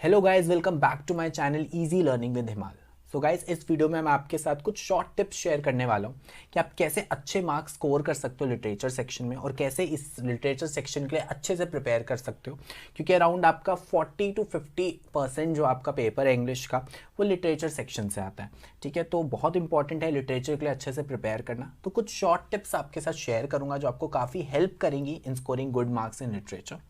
Hello guys, welcome back to my channel easy learning with Himal. So guys, इस video में मैं आपके साथ कुछ शॉर्ट टिप्स शेयर करने वाला हूँ कि आप कैसे अच्छे मार्क्स स्कोर कर सकते हो लिटरेचर सेक्शन में और कैसे इस लिटरेचर सेक्शन के लिए अच्छे से प्रिपेयर कर सकते हो, क्योंकि अराउंड आपका 40 to 50% जो आपका पेपर है इंग्लिश का वो लिटरेचर सेक्शन से आता है। ठीक है, तो बहुत इंपॉर्टेंट है लिटरेचर के लिए अच्छे से प्रिपेयर करना। तो कुछ शॉर्ट टिप्स आपके साथ शेयर करूंगा जो आपको काफ़ी हेल्प करेंगी in scoring good marks in literature.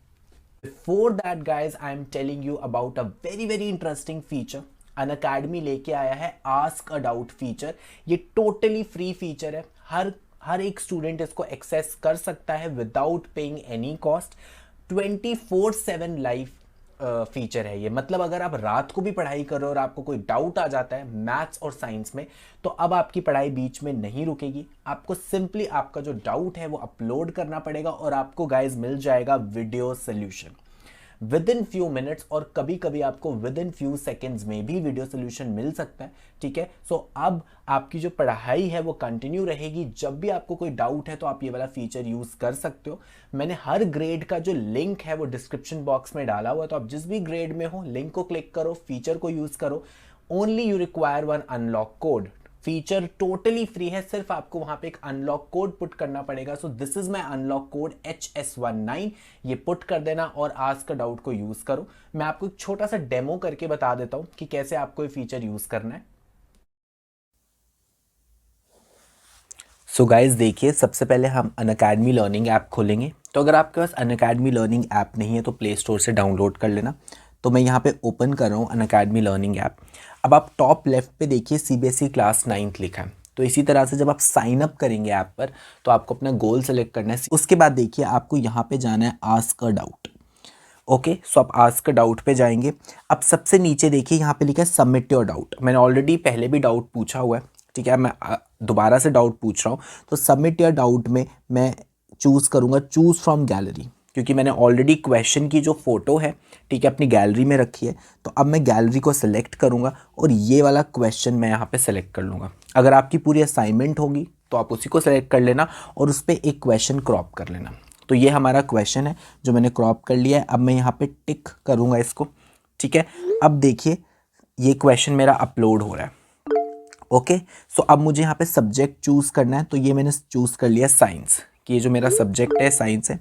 Before that guys, I am telling you about a very interesting feature। Unacademy लेके आया है आस्क अ डाउट फीचर। ये टोटली फ्री फीचर है, हर एक स्टूडेंट इसको एक्सेस कर सकता है without paying any cost. 24/7 live feature है ये। मतलब अगर आप रात को भी पढ़ाई कर रहे हो और आपको कोई डाउट आ जाता है मैथ्स और साइंस में, तो अब आपकी पढ़ाई बीच में नहीं रुकेगी। आपको सिंपली आपका जो डाउट है वो अपलोड करना पड़ेगा और आपको गाइज मिल जाएगा video solution with in few minutes, और कभी कभी आपको विद इन फ्यू सेकेंड्स में भी वीडियो सोल्यूशन मिल सकता है। ठीक है, सो अब आपकी जो पढ़ाई है वो कंटिन्यू रहेगी। जब भी आपको कोई डाउट है तो आप ये वाला फीचर यूज कर सकते हो। मैंने हर ग्रेड का जो लिंक है वो डिस्क्रिप्शन बॉक्स में डाला हुआ है, तो आप जिस भी ग्रेड में हो लिंक को क्लिक करो, फीचर को यूज करो। Only you require one unlock code. Feature totally free है, सिर्फ आपको वहां पे एक अनलॉक कोड पुट करना पड़ेगा। So this is my unlock code HS19। ये पुट कर देना और आस्क डाउट को यूज करो। मैं आपको एक छोटा सा डेमो करके बता देता हूं कि कैसे आपको ये फीचर यूज करना है। सो गाइज देखिए, सबसे पहले हम अन अकेडमी लर्निंग ऐप खोलेंगे। तो अगर आपके पास अन अकेडमी लर्निंग ऐप नहीं है तो प्ले स्टोर से डाउनलोड कर लेना। तो मैं यहाँ पे ओपन कर रहा हूँ अन अकेडमी लर्निंग ऐप। अब आप टॉप लेफ्ट पे देखिए CBSE क्लास 9th लिखा है। तो इसी तरह से जब आप साइन अप करेंगे ऐप पर तो आपको अपना गोल सेलेक्ट करना है। उसके बाद देखिए आपको यहाँ पे जाना है आस्क अ डाउट। ओके, सो आप आस्क डाउट पे जाएंगे। अब सबसे नीचे देखिए यहाँ पे लिखा है सबमिट योर डाउट। मैंने ऑलरेडी पहले भी डाउट पूछा हुआ है। ठीक है, मैं दोबारा से डाउट पूछ रहा हूँ। तो सबमिट योर डाउट में मैं चूज़ करूँगा चूज़ फ्रॉम गैलरी, क्योंकि मैंने ऑलरेडी क्वेश्चन की जो फोटो है, ठीक है, अपनी गैलरी में रखी है। तो अब मैं गैलरी को सिलेक्ट करूँगा और ये वाला क्वेश्चन मैं यहाँ पे सिलेक्ट कर लूँगा। अगर आपकी पूरी असाइनमेंट होगी तो आप उसी को सिलेक्ट कर लेना और उस पर एक क्वेश्चन क्रॉप कर लेना। तो ये हमारा क्वेश्चन है जो मैंने क्रॉप कर लिया है। अब मैं यहाँ पे टिक करूँगा इसको। ठीक है, अब देखिए ये क्वेश्चन मेरा अपलोड हो रहा है। ओके, सो अब मुझे यहाँ पे सब्जेक्ट चूज़ करना है। तो ये मैंने चूज़ कर लिया साइंस, कि ये जो मेरा सब्जेक्ट है साइंस है।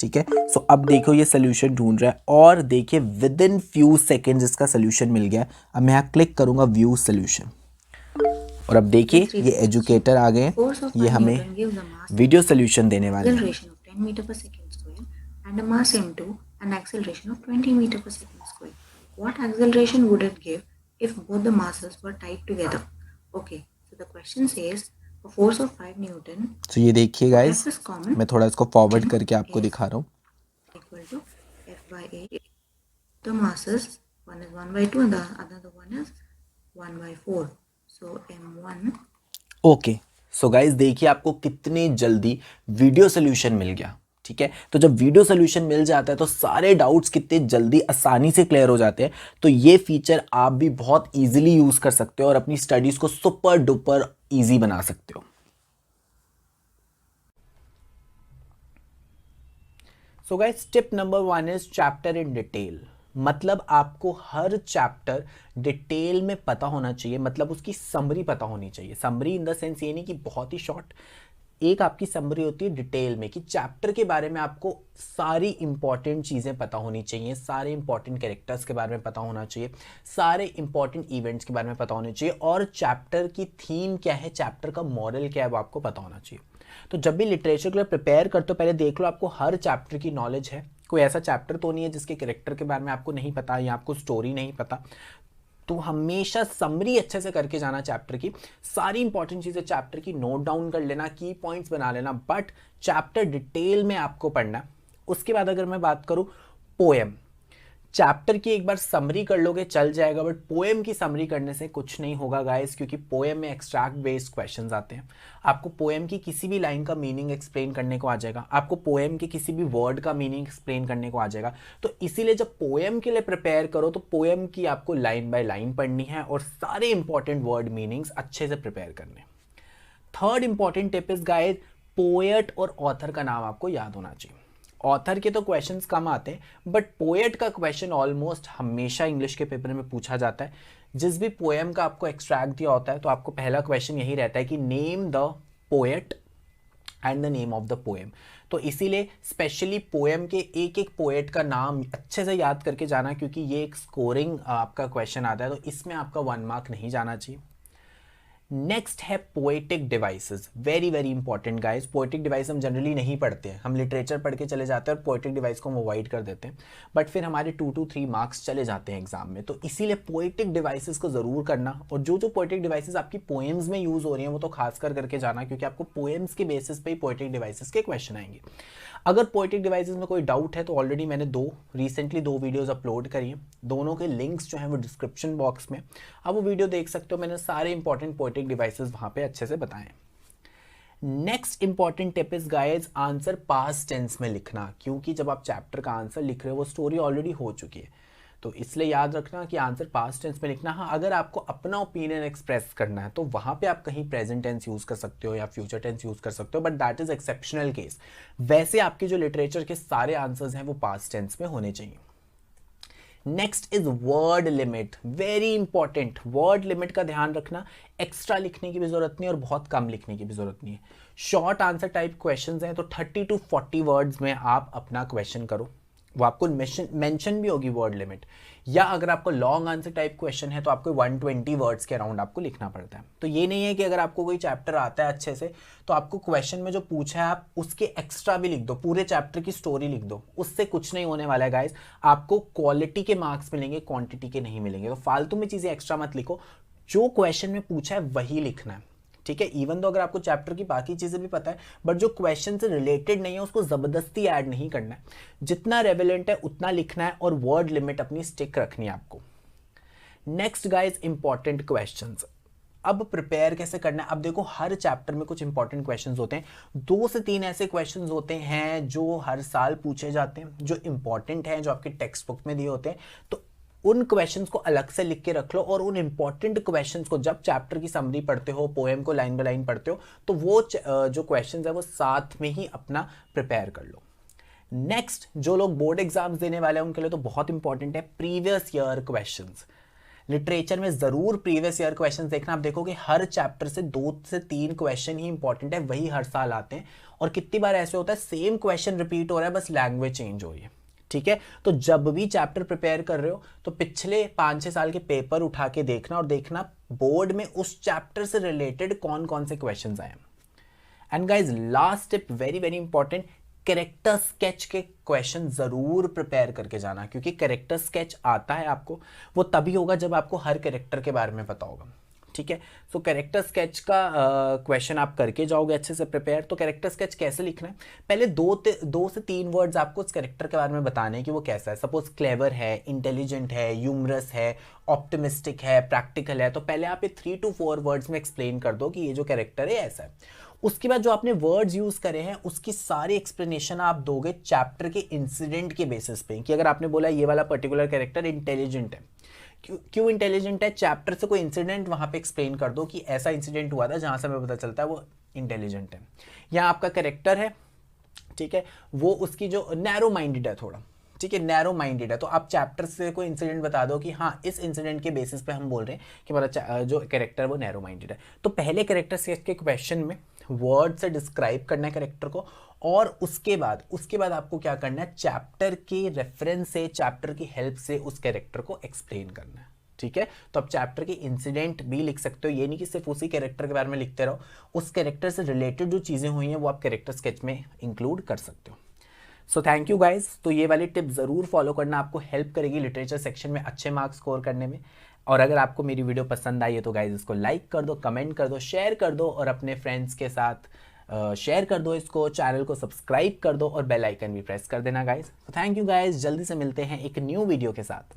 ठीक है, सो अब देखो ये सोल्यूशन ढूंढ रहा है और देखिए विद इन फ्यू सेकेंड्स इसका सोल्यूशन मिल गया। अब मैं यहाँ क्लिक करूँगा व्यू सोल्यूशन और अब देखिए ये एजुकेटर आ गए हैं। ये हमें वीडियो सोल्यूशन देने वाले हैं। acceleration of 10 meter per second square and a mass m2 an acceleration of 20 meter per second square. What acceleration would it give if both the masses were tied together? Okay, so the question says a force of 5 Newton. तो ये देखिए guys, F is common. मैं थोड़ा इसको forward करके आपको दिखा रहा हूँ। Equal to F by A. The masses, one is 1 by 2 and the other one is 1 by 4. So m1. Okay, so guys देखिए आपको कितने जल्दी वीडियो सोल्यूशन मिल गया। ठीक है, तो जब वीडियो सोल्यूशन मिल जाता है तो सारे डाउट्स कितने जल्दी आसानी से क्लियर हो जाते हैं। तो ये फीचर आप भी बहुत इजीली यूज कर सकते हो और अपनी स्टडीज को सुपर डुपर इजी बना सकते हो। So guys, tip number 1 is chapter in detail. मतलब आपको हर चैप्टर डिटेल में पता होना चाहिए, मतलब उसकी समरी पता होनी चाहिए। समरी इन द सेंस ये नहीं कि बहुत ही शॉर्ट, एक आपकी समरी होती है डिटेल में कि चैप्टर के बारे में आपको सारी इंपॉर्टेंट चीज़ें पता होनी चाहिए, सारे इंपॉर्टेंट कैरेक्टर्स के बारे में पता होना चाहिए, सारे इंपॉर्टेंट इवेंट्स के बारे में पता होने चाहिए, और चैप्टर की थीम क्या है, चैप्टर का मॉरल क्या है वो आपको पता होना चाहिए। तो जब भी लिटरेचर के लिए प्रिपेयर करते हो पहले देख लो आपको हर चैप्टर की नॉलेज है। कोई ऐसा चैप्टर तो नहीं है जिसके कैरेक्टर के बारे में आपको नहीं पता या आपको स्टोरी नहीं पता। तो हमेशा समरी अच्छे से करके जाना चैप्टर की, सारी इंपॉर्टेंट चीज़ें चैप्टर की नोट डाउन कर लेना, की पॉइंट्स बना लेना, बट चैप्टर डिटेल में आपको पढ़ना। उसके बाद अगर मैं बात करूं पोएम, चैप्टर की एक बार समरी कर लोगे चल जाएगा, बट पोएम की समरी करने से कुछ नहीं होगा गाइस, क्योंकि पोएम में एक्सट्रैक्ट बेस्ड क्वेश्चंस आते हैं। आपको पोएम की किसी भी लाइन का मीनिंग एक्सप्लेन करने को आ जाएगा, आपको पोएम के किसी भी वर्ड का मीनिंग एक्सप्लेन करने को आ जाएगा। तो इसीलिए जब पोएम के लिए प्रिपेयर करो तो पोएम की आपको लाइन बाय लाइन पढ़नी है और सारे इंपॉर्टेंट वर्ड मीनिंग्स अच्छे से प्रिपेयर करने। Third important tip is guys, poet और ऑथर का नाम आपको याद होना चाहिए। ऑथर के तो क्वेश्चंस कम आते हैं, बट पोएट का क्वेश्चन ऑलमोस्ट हमेशा इंग्लिश के पेपर में पूछा जाता है। जिस भी पोएम का आपको एक्सट्रैक्ट दिया होता है तो आपको पहला क्वेश्चन यही रहता है कि name the poet and the name of the poem. तो इसीलिए स्पेशली पोएम के एक एक पोएट का नाम अच्छे से याद करके जाना, क्योंकि ये एक स्कोरिंग आपका क्वेश्चन आता है, तो इसमें आपका 1 मार्क नहीं जाना चाहिए। नेक्स्ट है poetic devices, very very important guys. Poetic device हम जनरली नहीं पढ़ते हैं, हम लिटरेचर पढ़ के चले जाते हैं और पोएटिक डिवाइस को हम अवॉइड कर देते हैं, बट फिर हमारे 2 to 3 मार्क्स चले जाते हैं एग्जाम में। तो इसीलिए पोएटिक डिवाइसेस को ज़रूर करना, और जो जो पोएटिक डिवाइसेस आपकी पोएम्स में यूज़ हो रही हैं वो तो खास कर करके जाना, क्योंकि आपको पोएम्स के बेसिस पे ही पोएटिक डिवाइसेस के क्वेश्चन आएंगे। अगर पोएटिक डिवाइसेस में कोई डाउट है तो ऑलरेडी मैंने रिसेंटली दो वीडियोस अपलोड करी हैं, दोनों के लिंक्स जो हैं वो डिस्क्रिप्शन बॉक्स में, आप वो वीडियो देख सकते हो। मैंने सारे इंपॉर्टेंट पोएटिक डिवाइसेस वहाँ पे अच्छे से बताएं। Next important tip is guys, answer past tense में लिखना, क्योंकि जब आप चैप्टर का आंसर लिख रहे हो वो स्टोरी ऑलरेडी हो चुकी है, तो इसलिए याद रखना कि आंसर पास्ट टेंस में लिखना। हाँ, अगर आपको अपना ओपिनियन एक्सप्रेस करना है तो वहाँ पे आप कहीं प्रेजेंट टेंस यूज़ कर सकते हो या फ्यूचर टेंस यूज़ कर सकते हो, but that is exceptional case. वैसे आपके जो लिटरेचर के सारे आंसर्स हैं वो पास्ट टेंस में होने चाहिए। Next is word limit, very important. Word limit का ध्यान रखना, एक्स्ट्रा लिखने की भी जरूरत नहीं और बहुत कम लिखने की भी जरूरत नहीं है। शॉर्ट आंसर टाइप क्वेश्चंस हैं तो 30 to 40 वर्ड्स में आप अपना क्वेश्चन करो, वो आपको मेंशन भी होगी वर्ड लिमिट। या अगर आपको लॉन्ग आंसर टाइप क्वेश्चन है तो आपको 120 वर्ड्स के अराउंड आपको लिखना पड़ता है। तो ये नहीं है कि अगर आपको कोई चैप्टर आता है अच्छे से तो आपको क्वेश्चन में जो पूछा है आप उसके एक्स्ट्रा भी लिख दो, पूरे चैप्टर की स्टोरी लिख दो, उससे कुछ नहीं होने वाला है गाइस। आपको क्वालिटी के मार्क्स मिलेंगे, क्वांटिटी के नहीं मिलेंगे। तो फालतू में चीज़ें एक्स्ट्रा मत लिखो, जो क्वेश्चन में पूछा है वही लिखना है, ठीक है। इवन तो अगर आपको चैप्टर की बाकी चीजें भी पता है, बट जो क्वेश्चन से रिलेटेड नहीं है उसको जबरदस्ती ऐड नहीं करना है, जितना रेलेवेंट है उतना लिखना है और वर्ड लिमिट अपनी स्टिक रखनी है आपको। Next guys, important questions. अब प्रिपेयर कैसे करना है? अब देखो, हर चैप्टर में कुछ इंपॉर्टेंट क्वेश्चंस होते हैं, 2 से 3 ऐसे क्वेश्चंस होते हैं जो हर साल पूछे जाते हैं, जो इंपॉर्टेंट हैं, जो आपके टेक्स्ट बुक में दिए होते हैं। तो उन क्वेश्चंस को अलग से लिख के रख लो, और उन इंपॉर्टेंट क्वेश्चंस को जब चैप्टर की समरी पढ़ते हो, पोएम को लाइन बाय लाइन पढ़ते हो, तो वो जो क्वेश्चंस है वो साथ में ही अपना प्रिपेयर कर लो। नेक्स्ट, जो लोग बोर्ड एग्जाम्स देने वाले हैं उनके लिए तो बहुत इंपॉर्टेंट है प्रीवियस ईयर क्वेश्चंस। लिटरेचर में जरूर प्रीवियस ईयर क्वेश्चंस देखना। आप देखोगे हर चैप्टर से 2 से 3 क्वेश्चन ही इंपॉर्टेंट है, वही हर साल आते हैं, और कितनी बार ऐसे होता है सेम क्वेश्चन रिपीट हो रहा है, बस लैंग्वेज चेंज हो रही है, ठीक है। तो जब भी चैप्टर प्रिपेयर कर रहे हो तो पिछले 5-6 साल के पेपर उठा के देखना, और देखना बोर्ड में उस चैप्टर से रिलेटेड कौन कौन से क्वेश्चंस आए। And guys, last tip, very very important, character sketch के क्वेश्चन जरूर प्रिपेयर करके जाना, क्योंकि कैरेक्टर स्केच आता है आपको वो तभी होगा जब आपको हर कैरेक्टर के बारे में पता होगा, ठीक है। सो कैरेक्टर स्केच का क्वेश्चन आप करके जाओगे अच्छे से प्रिपेयर। तो कैरेक्टर स्केच कैसे लिखना है, पहले 2 से 3 वर्ड्स आपको उस कैरेक्टर के बारे में बताने हैं कि वो कैसा है। सपोज क्लेवर है, इंटेलिजेंट है, ह्यूमरस है, ऑप्टिमिस्टिक है, प्रैक्टिकल है, तो पहले आप ये 3 to 4 वर्ड्स में एक्सप्लेन कर दो कि ये जो कैरेक्टर है ऐसा है। उसके बाद जो आपने वर्ड्स यूज करे हैं उसकी सारी एक्सप्लेनेशन आप दोगे चैप्टर के इंसिडेंट के बेसिस पे, कि अगर आपने बोला ये वाला पर्टिकुलर कैरेक्टर इंटेलिजेंट है, क्यों इंटेलिजेंट है, चैप्टर से कोई इंसिडेंट वहां पे एक्सप्लेन कर दो कि ऐसा इंसिडेंट हुआ था जहां से हमें पता चलता है वो इंटेलिजेंट है। यहाँ आपका कैरेक्टर है, ठीक है, वो उसकी जो नैरो माइंडेड है थोड़ा, ठीक है, नैरो माइंडेड है, तो आप चैप्टर से कोई इंसिडेंट बता दो कि हाँ इस इंसिडेंट के बेसिस पे हम बोल रहे हैं कि हमारा जो कैरेक्टर है वो नैरो माइंडेड है। तो पहले कैरेक्टर स्केच के क्वेश्चन में वर्ड से डिस्क्राइब करना है कैरेक्टर को, और उसके बाद आपको क्या करना है, चैप्टर के रेफरेंस से, चैप्टर की हेल्प से उस कैरेक्टर को एक्सप्लेन करना है, ठीक है। तो आप चैप्टर के इंसिडेंट भी लिख सकते हो, ये नहीं कि सिर्फ उसी कैरेक्टर के बारे में लिखते रहो, उस कैरेक्टर से रिलेटेड जो चीज़ें हुई हैं वो आप कैरेक्टर स्केच में इंक्लूड कर सकते हो। So thank you guys. तो ये वाली टिप ज़रूर फॉलो करना, आपको हेल्प करेगी लिटरेचर सेक्शन में अच्छे मार्क्स स्कोर करने में। और अगर आपको मेरी वीडियो पसंद आई है तो गाइज इसको लाइक कर दो, कमेंट कर दो, शेयर कर दो, और अपने फ्रेंड्स के साथ शेयर कर दो इसको, चैनल को सब्सक्राइब कर दो और बेल आइकन भी प्रेस कर देना गाइज। तो थैंक यू गाइज, जल्दी से मिलते हैं एक न्यू वीडियो के साथ।